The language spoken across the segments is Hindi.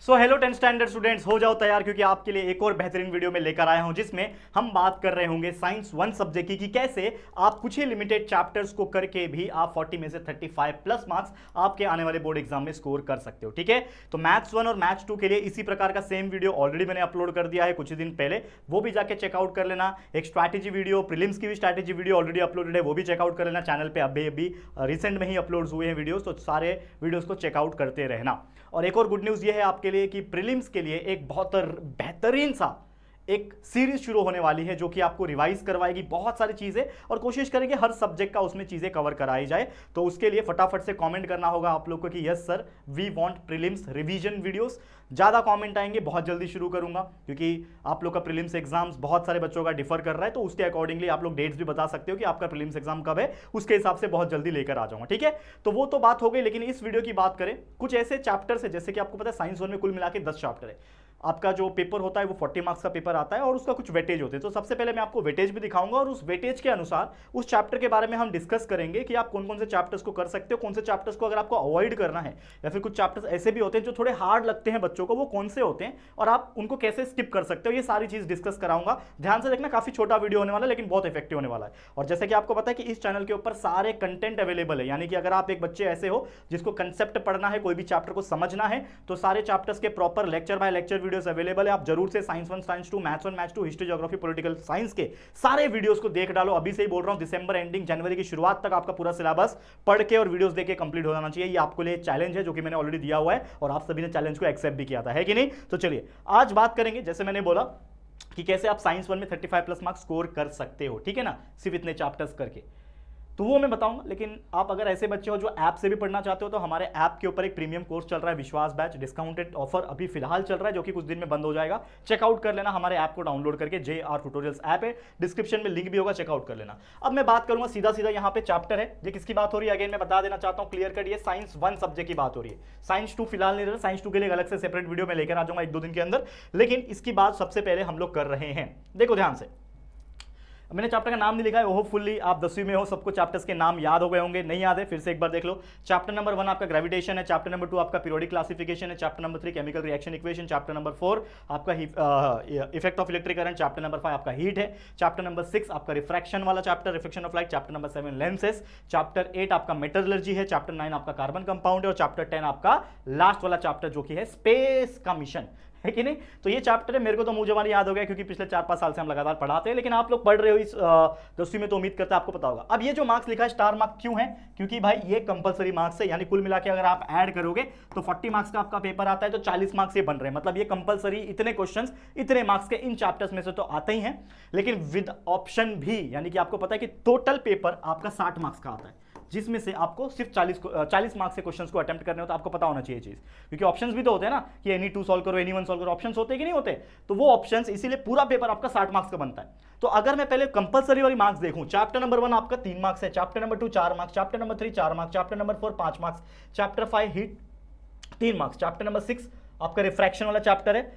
So hello 10th standard students, हो जाओ तैयार क्योंकि आपके लिए एक और बेहतरीन वीडियो में लेकर आया हूं जिसमें हम बात कर रहे होंगे साइंस 1 सब्जेक्ट की कि कैसे आप कुछ ही लिमिटेड चैप्टर्स को करके भी आप 40 में से 35 प्लस मार्क्स आपके आने वाले बोर्ड एग्जाम में स्कोर कर सकते हो। ठीक है, तो मैथ्स 1 और मैथ्स 2 के लिए इसी प्रकार का सेम वीडियो ऑलरेडी मैंने अपलोड कर दिया है कुछ ही दिन पहले, वो भी जाके चेकआउट कर लेना। एक स्ट्रैटेजी वीडियो, प्रीलिम्स की भी स्ट्रैटेजी वीडियो ऑलरेडी अपलोडेड है, वो भी चेकआउट कर लेना। चैनल पे अभी रिसेंट में ही अपलोड हुए हैं वीडियोस, तो सारे वीडियोस को चेकआउट करते रहना। और एक और गुड न्यूज़ ये है आपके लिए कि प्रीलिम्स के लिए एक बहुत बेहतरीन सा एक सीरीज शुरू होने वाली है जो कि आपको रिवाइज करवाएगी बहुत सारी चीजें और कोशिश करेंगे हर सब्जेक्ट का उसमें चीजें कवर कराई जाए। तो उसके लिए फटाफट से कमेंट करना होगा आप लोग को कि yes sir we want prelims revision videos. ज्यादा कमेंट आएंगे, बहुत जल्दी शुरू करूंगा क्योंकि आप लोग का प्रीलिम्स एग्जाम्स बहुत सारे बच्चों का डिफर कर रहा है, तो उसके अकॉर्डिंगली आप लोग डेट्स भी बता सकते हो कि आपका प्रीलिम्स एग्जाम कब है, उसके हिसाब से बहुत जल्दी लेकर आ जाऊंगा। ठीक है, तो वो तो बात हो गई, लेकिन इस वीडियो की बात करें कुछ ऐसे चैप्टर्स है जैसे कि आपको पता है साइंस 1 में कुल मिला के 10 चैप्टर है। आपका जो पेपर होता है वो 40 मार्क्स का पेपर आता है और उसका कुछ वेटेज होते हैं। तो सबसे पहले मैं आपको वेटेज भी दिखाऊंगा और उस वेटेज के अनुसार उस चैप्टर के बारे में हम डिस्कस करेंगे कि आप कौन कौन से चैप्टर्स को कर सकते हो, कौन से चैप्टर्स को अगर आपको अवॉइड करना है, या फिर कुछ चैप्टर्स ऐसे भी होते हैं जो थोड़े हार्ड लगते हैं बच्चों को, वो कौन से होते हैं और आप उनको कैसे स्किप कर सकते हो। ये सारी चीज डिस्कस कराऊंगा, ध्यान से देखना। काफी छोटा वीडियो होने वाला है लेकिन बहुत इफेक्टिव होने वाला है। और जैसे कि आपको पता है कि इस चैनल के ऊपर सारे कंटेंट अवेलेबल है, यानी कि अगर आप एक बच्चे ऐसे हो जिसको कंसेप्ट पढ़ना है, कोई भी चैप्टर को समझना है, तो सारे चैप्टर्स के proper lecture by lecture videos available है। आप जरूर से science 1 science 2 maths 1 maths 2 history geography political science के सारे वीडियोस को देख डालो। अभी से ही बोल रहा हूं, दिसंबर एंडिंग जनवरी की शुरुआत तक आपका पूरा सिलेबस पढ़ के और वीडियोस देख के कंप्लीट हो जाना चाहिए। ये आपके लिए चैलेंज है जो कि मैंने ऑलरेडी दिया हुआ है और आप सभी ने चैलेंज को एक्सेप्ट भी किया था, है कि नहीं। तो चलिए आज बात करेंगे, जैसे मैंने बोला कि कैसे आप साइंस 1 में 35 प्लस मार्क्स स्कोर कर सकते हो। ठीक है ना, सिर्फ इतने चैप्टर्स करके, तो वो मैं बताऊंगा। लेकिन आप अगर ऐसे बच्चे हो जो ऐप से भी पढ़ना चाहते हो, तो हमारे ऐप के ऊपर एक प्रीमियम कोर्स चल रहा है, विश्वास बैच डिस्काउंटेड ऑफर अभी फिलहाल चल रहा है जो कि कुछ दिन में बंद हो जाएगा। चेकआउट कर लेना, हमारे ऐप को डाउनलोड करके, JR ट्यूटोरियल्स ऐप है, डिस्क्रिप्शन में लिंक भी होगा, चेकआउट कर लेना। अब मैं बात करूंगा सीधा सीधा, यहाँ पे चैप्टर है, ये किसकी बात हो रही है अगेन मैं बता देना चाहता हूँ क्लियर कट, ये साइंस 1 सब्जेक्ट की बात हो रही है। साइंस 2 फिलहाल नहीं रहा, साइंस 2 के लिए अलग से सेपरेट वीडियो में लेकर आ जाऊंगा 1-2 दिन के अंदर, लेकिन इसकी बात सबसे पहले हम लोग कर रहे हैं। देखो ध्यान से, मैंने चैप्टर का नाम नहीं लिखा है, होपफुली आप 10वीं में हो, सबको चैप्टर्स के नाम याद हो गए होंगे। नहीं याद है फिर से एक बार देख लो। चैप्टर नंबर 1 आपका ग्रेविटेशन है, चैप्टर नंबर 2 आपका पीरियोडिक क्लासिफिकेशन है, chapter number 3 chemical reaction equation, chapter number 4 आपका effect of electric current, chapter number 5 आपका हीट है, चैप्टर नंबर 6 आपका रिफ्रैक्शन वाला chapter, reflection of light, chapter number 7 lenses, chapter 8 आपका मेटलर्जी है, चैप्टर 9 आपका कार्बन कंपाउंड है और चैप्टर 10 आपका लास्ट वाला चैप्टर जो कि है स्पेस का मिशन, है कि नहीं। तो ये चैप्टर है, मेरे को तो मुंह जबानी याद हो गया क्योंकि पिछले 4-5 साल से हम लगातार पढ़ाते हैं, लेकिन आप लोग पढ़ रहे हो इस 10वीं में, तो उम्मीद करते हैं आपको पता होगा। अब ये जो मार्क्स लिखा है स्टार मार्क क्यों है, क्योंकि भाई ये कंपलसरी मार्क्स है, यानी कुल मिला के अगर आप ऐड करोगे तो 40 मार्क्स का आपका पेपर आता है, तो 40 मार्क्स ये बन रहे हैं। मतलब ये कंपलसरी, इतने क्वेश्चंस इतने मार्क्स के इन चैप्टर्स में से तो आते ही हैं, लेकिन विद ऑप्शन भी, यानी कि आपको पता है कि टोटल पेपर आपका 60 मार्क्स का आता है, जिसमें से आपको सिर्फ 40 मार्क्स के क्वेश्चंस को अटेम्प्ट करने होते हैं। आपको पता होना चाहिए चीज, क्योंकि ऑप्शंस भी तो होते हैं ना कि एनी 2 सॉल्व करो, एनी 1 सॉल्व करो, ऑप्शंस होते हैं कि नहीं होते, तो वो ऑप्शंस, इसीलिए पूरा पेपर आपका 60 मार्क्स का बनता है। तो अगर मैं पहले कंपलसरी वाली मार्क्स देखूं, चैप्टर नंबर 1 आपका 3 मार्क्स है, chapter number 2 4 marks, chapter number 3 4 marks, chapter number 4 5 marks, chapter 5 heat 3 marks, chapter number 6 आपका रिफ्रैक्शन वाला चैप्टर है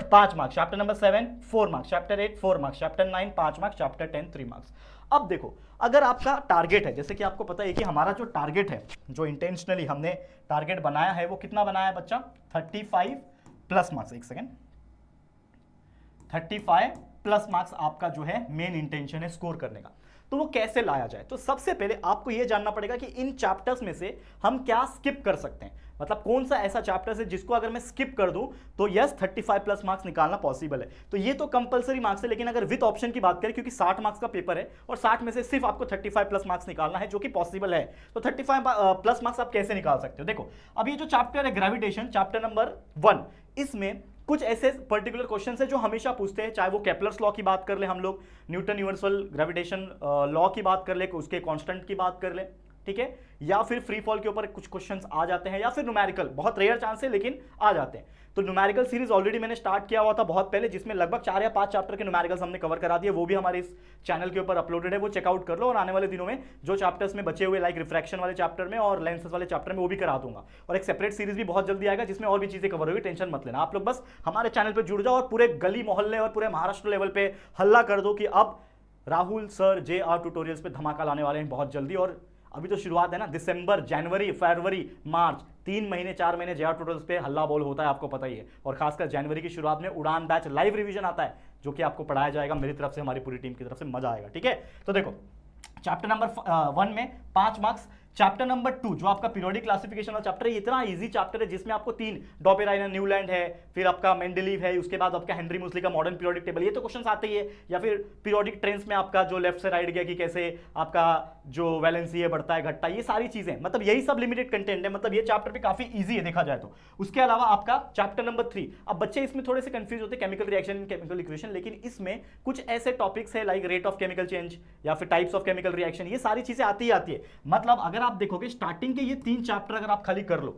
5 marks, chapter number 7 4 marks, chapter 8 4 marks, chapter 9 5 marks, chapter 10 3 marks. अब देखो, अगर आपका टारगेट है, जैसे कि आपको पता है कि हमारा जो टारगेट है, जो इंटेंशनली हमने टारगेट बनाया है, वो कितना बनाया है बच्चा, 35 प्लस मार्क्स। एक सेकेंड, 35 प्लस मार्क्स आपका जो है मेन इंटेंशन है स्कोर करने का। तो वो कैसे लाया जाए, तो सबसे पहले आपको यह जानना पड़ेगा कि इन चैप्टर्स में से हम क्या स्किप कर सकते हैं, मतलब कौन सा ऐसा चैप्टर है जिसको अगर मैं स्किप कर दूं तो यस 35 प्लस मार्क्स निकालना पॉसिबल है। तो ये तो कंपलसरी मार्क्स है, लेकिन अगर विद ऑप्शन की बात करें, क्योंकि 60 मार्क्स का पेपर है और 60 में से सिर्फ आपको 35 प्लस मार्क्स निकालना है, जो कि पॉसिबल है। तो 35 प्लस मार्क्स आप कैसे निकाल सकते हो, देखो अब ये जो चैप्टर है ग्रेविटेशन, चैप्टर नंबर 1, इसमें कुछ ऐसे पर्टिकुलर क्वेश्चंस है जो हमेशा पूछते हैं, चाहे वो केपलर्स लॉ की बात कर ले, हम लोग न्यूटन यूनिवर्सल ग्रेविटेशन लॉ की बात कर ले, उसके कांस्टेंट की बात कर ले, ठीक है, या फिर फ्री फॉल के ऊपर कुछ क्वेश्चंस आ जाते हैं, या फिर न्यूमेरिकल, बहुत रेयर चांस है लेकिन आ जाते हैं। तो न्यूमेरिकल सीरीज ऑलरेडी मैंने स्टार्ट किया हुआ था बहुत पहले, जिसमें लगभग 4 या 5 चैप्टर के न्यूमेरिकल्स हमने कवर करा दिए, वो भी हमारे इस चैनल के ऊपर अपलोडेड है, वो चेकआउट कर लो। और आने वाले दिनों में जो चैप्टर्स में बचे हुए, लाइक रिफ्रैक्शन वाले चैप्टर में और लेंसेज वाले चैप्टर में, वो भी करा दूंगा। और एक सेपरेट सीरीज भी बहुत जल्दी आएगा जिसमें और भी चीजें कवर होगी, टेंशन मत लेना। आप लोग बस हमारे चैनल पर जुड़ जाओ और पूरे गली मोहल्ले और पूरे महाराष्ट्र लेवल पे हल्ला कर दो कि अब राहुल सर JR ट्यूटोरियल्स पे धमाका लाने वाले हैं बहुत जल्दी, और अभी तो शुरुआत है ना, दिसंबर, जनवरी, फरवरी, मार्च, 3 महीने 4 महीने जेआर ट्यूटोरियल्स पे हल्ला बोल होता है, आपको पता ही है। और खासकर जनवरी की शुरुआत में उड़ान बैच लाइव रिवीजन आता है, जो कि आपको पढ़ाया जाएगा मेरी तरफ से, हमारी पूरी टीम की तरफ से, मजा आएगा। ठीक है, तो देखो चैप्टर नंबर 1 में 5 मार्क्स, चैप्टर नंबर 2 जो आपका पीरियोडिक क्लासिफिकेशन वाला चैप्टर है, इतना इजी चैप्टर है जिसमें आपको 3 डॉपेराइनर, न्यूलैंड है, फिर आपका मेंडेलीव है, उसके बाद आपका हेनरी मुसली का मॉडर्न पीरियोडिक टेबल, ये तो क्वेश्चंस आते ही है। या फिर पीरियोडिक ट्रेंड्स में आपका जो लेफ्ट से राइट गया कि कैसे आपका जो वैलेंसी है बढ़ता है घटता है, ये सारी चीजें, मतलब यही सब लिमिटेड कंटेंट है, मतलब ये चैप्टर भी काफी ईजी है देखा जाए तो। उसके अलावा आपका चैप्टर नंबर 3, अब बच्चे इसमें थोड़े से कंफ्यूज होते हैं, केमिकल रिएक्शन, केमिकल इक्वेशन, लेकिन इसमें कुछ ऐसे टॉपिक्स है like rate of chemical change या फिर टाइप्स ऑफ केमिकल रिएक्शन, ये सारी चीजें आती ही आती है। मतलब अगर आप देखोगे स्टार्टिंग के ये 3 चैप्टर अगर आप खाली कर लो,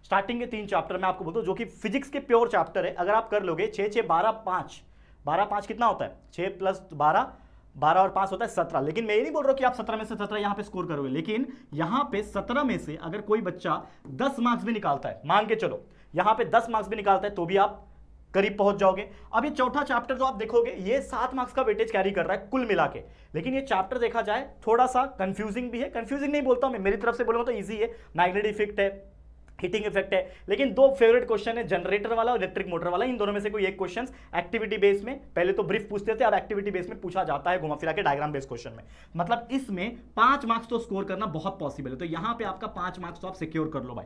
स्टार्टिंग के 3 चैप्टर मैं आपको बोलता हूं जो कि फिजिक्स के प्योर चैप्टर है, अगर आप कर लोगे 6 6 12 5 12 5 कितना होता है, 6 प्लस 12 12 और 5 होता है 17। लेकिन मैं ये नहीं बोल रहा हूं कि आप 17 में से 17 यहां पे स्कोर करोगे, लेकिन यहां पे 17 में से अगर कोई बच्चा 10 मार्क्स भी निकालता है, मान के चलो यहां पे 10 मार्क्स भी निकालता है, तो भी आप करीब पहुंच जाओगे। अब ये चौथा चैप्टर जो आप देखोगे ये 7 मार्क्स का वेटेज कैरी कर रहा है कुल मिला के, लेकिन ये चैप्टर देखा जाए थोड़ा सा कंफ्यूजिंग भी है। कंफ्यूजिंग नहीं बोलता हूं मैं, मेरी तरफ से बोलूंगा तो इजी है, मैग्नेटिक इफेक्ट है, हीटिंग इफेक्ट है, लेकिन 2 फेवरेट क्वेश्चन है, जनरेटर वाला और इलेक्ट्रिक मोटर वाला, इन दोनों में से कोई एक क्वेश्चन एक्टिविटी बेस में, पहले तो ब्रीफ पूछते थे, अब एक्टिविटी बेस में पूछा जाता है घुमा फिरा के डायग्राम बेस क्वेश्चन में। मतलब इसमें 5 मार्क्स तो स्कोर करना बहुत पॉसिबल है, तो यहां पे आपका 5 मार्क्स तो आप सिक्योर कर लो भाई,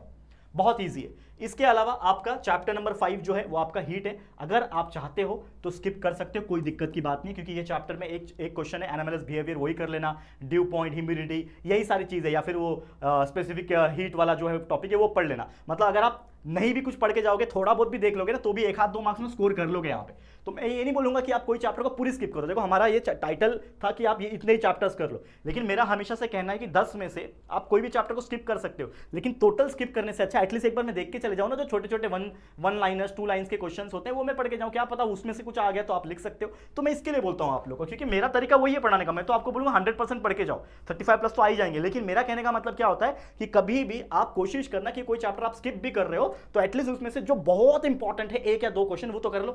बहुत इजी है। इसके अलावा आपका चैप्टर नंबर 5 जो है वो आपका हीट है, अगर आप चाहते हो तो स्किप कर सकते हो, कोई दिक्कत की बात नहीं, क्योंकि ये चैप्टर में एक क्वेश्चन है एनामेलस बिहेवियर, वही कर लेना, ड्यू पॉइंट, ह्यूमिडिटी, यही सारी चीजें, या फिर वो स्पेसिफिक हीट वाला जो है टॉपिक है वो पढ़ लेना। मतलब अगर आप नहीं भी कुछ पढ़ के जाओगे, थोड़ा बहुत भी देख लोगे ना, तो भी 1 आध 2 मार्क्स में स्कोर कर लोगे यहाँ पे। तो मैं ये नहीं बोलूंगा कि आप कोई चैप्टर को पूरी स्किप करो, देखो हमारा ये टाइटल था कि आप ये इतने ही चैप्टर्स कर लो, लेकिन मेरा हमेशा से कहना है कि 10 में से आप कोई भी चैप्टर को स्किप कर सकते हो, लेकिन टोटल स्किप करने से अच्छा एटलीस्ट एक बार मैं देख के चले जाऊँ ना, जो छोटे छोटे वन लाइनर्स 2 लाइन्स के क्वेश्चंस होते हैं वो मैं पढ़ के जाऊँ, क्या पता उसमें से कुछ आ गया तो आप लिख सकते हो। तो मैं इसके लिए बोलता हूँ आप लोगों को, क्योंकि मेरा तरीका वही है पढ़ाने का। मैं तो आपको बोलूंगा 100% पढ़ के जाओ, 35 प्लस तो आ ही जाएंगे, लेकिन मेरा कहने का मतलब क्या होता है कि कभी भी आप कोशिश करना कि कोई चैप्टर आप स्किप भी कर रहे हो तो एटलीस्ट उसमें से जो बहुत इंपॉर्टेंट है 1 या 2 क्वेश्चन वो तो कर लो।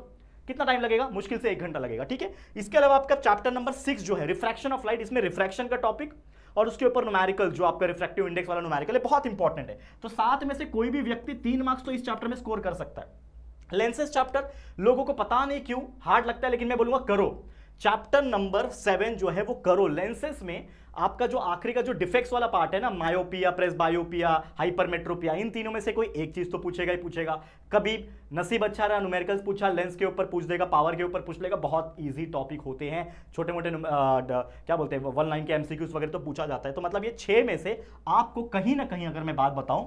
कितना टाइम लगेगा, मुश्किल से 1 घंटा लगेगा। ठीक है, इसके अलावा आपका चैप्टर नंबर 6 जो है रिफ्रैक्शन ऑफ लाइट, इसमें रिफ्रैक्शन का टॉपिक और उसके ऊपर न्यूमेरिकल, जो आपका रिफ्रैक्टिव इंडेक्स वाला न्यूमेरिकल है, बहुत इंपॉर्टेंट है। तो 7 में से कोई भी व्यक्ति 3 मार्क्स तो इस चैप्टर में स्कोर कर सकता है। लेंसेज चैप्टर लोगों को पता नहीं क्यों हार्ड लगता है, लेकिन मैं बोलूंगा करो। चैप्टर नंबर 7 जो है वो करो। लेंसेज में आपका जो आखिरी का जो डिफेक्ट्स वाला पार्ट है ना, मायोपिया, प्रेसबायोपिया, हाइपरमेट्रोपिया, इन तीनों में से कोई एक चीज तो पूछेगा ही पूछेगा। कभी नसीब अच्छा रहा, न्यूमेरिकल्स पूछा, लेंस के ऊपर पूछ देगा, पावर के ऊपर पूछ लेगा, बहुत इजी टॉपिक होते हैं। छोटे मोटे क्या बोलते हैं 1 लाइन के एमसीक्यूज वगैरह तो पूछा जाता है। तो मतलब ये 6 में से आपको कहीं ना कहीं, अगर मैं बात बताऊं,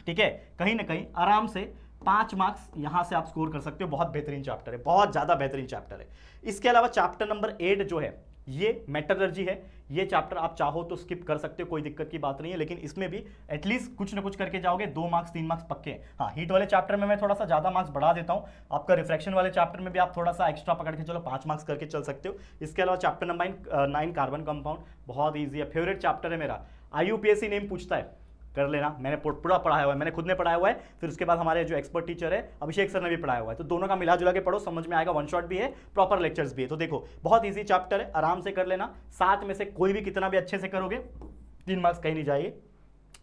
ठीक है, कहीं ना कहीं आराम से 5 मार्क्स यहां से आप स्कोर कर सकते हो। बहुत बेहतरीन चैप्टर है, बहुत ज्यादा बेहतरीन चैप्टर है। इसके अलावा चैप्टर नंबर 8 जो है ये मेटलर्जी है। ये चैप्टर आप चाहो तो स्किप कर सकते हो, कोई दिक्कत की बात नहीं है, लेकिन इसमें भी एटलीस्ट कुछ ना कुछ करके जाओगे, 2 मार्क्स 3 मार्क्स पक्के हैं। हाँ, हीट वाले चैप्टर में मैं थोड़ा सा ज्यादा मार्क्स बढ़ा देता हूं, आपका रिफ्रैक्शन वाले चैप्टर में भी आप थोड़ा सा एक्स्ट्रा पकड़ के चलो 5 मार्क्स करके चल सकते हो। इसके अलावा चैप्टर नंबर 9 कार्बन कंपाउंड बहुत ईजी है, फेवरेट चैप्टर है मेरा। IUPAC नेम पूछता है, कर लेना, मैंने पूरा पढ़ाया हुआ है, मैंने खुद ने पढ़ाया हुआ है, फिर उसके बाद हमारे जो एक्सपर्ट टीचर है अभिषेक सर ने भी पढ़ाया हुआ है, तो दोनों का मिला जुला के पढ़ो, समझ में आएगा। 1 शॉट भी है, प्रॉपर लेक्चर्स भी है। तो देखो बहुत इजी चैप्टर है, आराम से कर लेना। 7 में से कोई भी कितना भी अच्छे से करोगे 3 मार्क्स कहीं नहीं जाएंगे।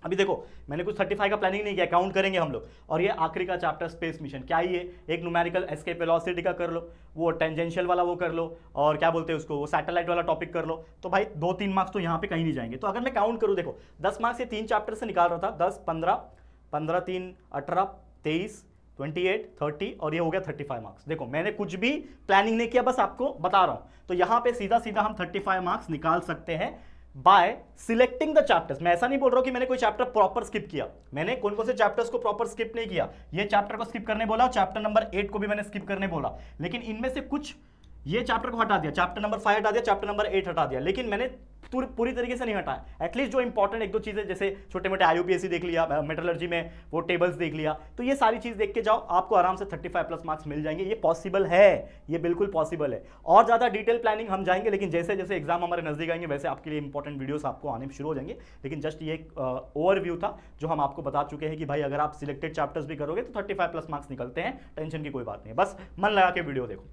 अभी देखो मैंने कुछ 35 का प्लानिंग नहीं किया, काउंट करेंगे हम लोग। और ये आखिरी का चैप्टर स्पेस मिशन, क्या ही है, एक न्यूमेरिकल एस्केप वेलोसिटी का कर लो, वो टेंजेंशियल वाला वो कर लो, और क्या बोलते हैं उसको, वो सैटेलाइट वाला टॉपिक कर लो। तो भाई 2-3 मार्क्स तो यहाँ पे कहीं नहीं जाएंगे। तो अगर मैं काउंट करूँ, देखो 10 मार्क्स ये 3 चैप्टर से निकाल रहा था, 10 15 15 3 18 23 28 30 और ये हो गया 35 मार्क्स। देखो मैंने कुछ भी प्लानिंग नहीं किया, बस आपको बता रहा हूं। तो यहां पे सीधा सीधा हम 35 मार्क्स निकाल सकते हैं बाय सिलेक्टिंग द चैप्टर्स। मैं ऐसा नहीं बोल रहा हूं कि मैंने कोई चैप्टर प्रॉपर स्किप किया, मैंने कौन कौन से चैप्टर्स को प्रॉपर स्किप नहीं किया। ये चैप्टर को स्किप करने बोला, चैप्टर नंबर 8 को भी मैंने स्किप करने बोला, लेकिन इनमें से कुछ ये चैप्टर को हटा दिया, चैप्टर नंबर 5 हटा दिया, चैप्टर नंबर 8 हटा दिया, लेकिन मैंने पूरी तरीके से नहीं हटाया। एटलीस्ट जो इंपॉर्टेंट 1-2 चीजें, जैसे छोटे मोटे IUPAC देख लिया, मेटलर्जी में वो टेबल्स देख लिया, तो ये सारी चीज देख के जाओ, आपको आराम से 35 प्लस मार्क्स मिल जाएंगे। ये पॉसिबल है, ये बिल्कुल पॉसिबल है। और ज्यादा डिटेल प्लानिंग हम जाएंगे, लेकिन जैसे जैसे एग्जाम हमारे नजदीक आएंगे वैसे आपके लिए इंपॉर्टेंट वीडियोस आपको आने शुरू हो जाएंगे। लेकिन जस्ट ये एक ओवरव्यू था जो हम आपको बता चुके हैं कि भाई अगर आप सिलेक्टेड चैप्टर्स भी करोगे तो 35 प्लस मार्क्स निकलते हैं, टेंशन की कोई बात नहीं है, बस मन लगा के वीडियो देखो।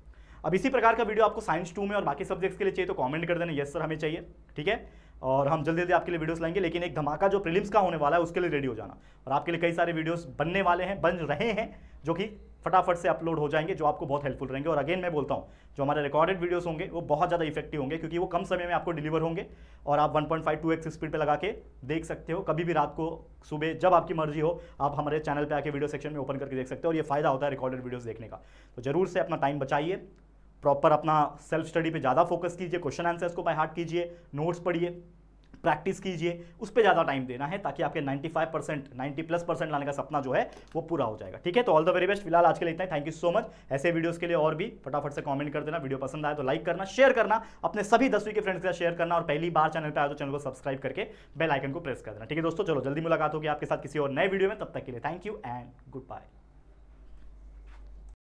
अब इसी प्रकार का वीडियो आपको साइंस 2 में और बाकी सब्जेक्ट्स के लिए चाहिए तो कमेंट कर देना, यस सर हमें चाहिए, ठीक है। और हम जल्दी जल्दी आपके लिए वीडियोस लाएंगे। लेकिन एक धमाका जो प्रीलिम्स का होने वाला है उसके लिए रेडी हो जाना, और आपके लिए कई सारे वीडियोस बनने वाले हैं, बन रहे हैं, जो कि फटाफट से अपलोड हो जाएंगे, जो आपको बहुत हेल्पफुल रहेंगे। और अगेन मैं बोलता हूं, जो हमारे रिकॉर्डेड वीडियोस होंगे वो बहुत ज़्यादा इफेक्टिव होंगे, क्योंकि वो कम समय में आपको डिलीवर होंगे और आप 1.5-2x स्पीड पे लगा के देख सकते हो। कभी भी रात को, सुबह, जब आपकी मर्जी हो, आप हमारे चैनल पे आके वीडियो सेक्शन में ओपन करके देख सकते हो। और ये फायदा होता है रिकॉर्डेड वीडियोस देखने का। तो जरूर से अपना टाइम बचाइए, प्रॉपर अपना सेल्फ स्टडी पे ज़्यादा फोकस कीजिए, क्वेश्चन आंसर्स को बाय हार्ट कीजिए, नोट्स पढ़िए, प्रैक्टिस कीजिए, उस पर ज़्यादा टाइम देना है, ताकि आपके 95%, 90+% लाने का सपना जो है वो पूरा हो जाएगा। ठीक है, तो ऑल द वेरी बेस्ट। फिलहाल आज के लिए इतना ही। Thank you so much. ऐसे वीडियोस के लिए और भी फटाफट से कमेंट कर देना। वीडियो पसंद आए तो लाइक करना, शेयर करना, अपने सभी 10वीं के फ्रेंड्स के साथ शेयर करना, और पहली बार चैनल पर आए तो चैनल को सब्सक्राइब करके बेल आइकन को प्रेस कर देना। ठीक है दोस्तों, चलो जल्दी मुलाकात होगी आपके साथ किसी और नए वीडियो में। तब तक के लिए thank you and good bye.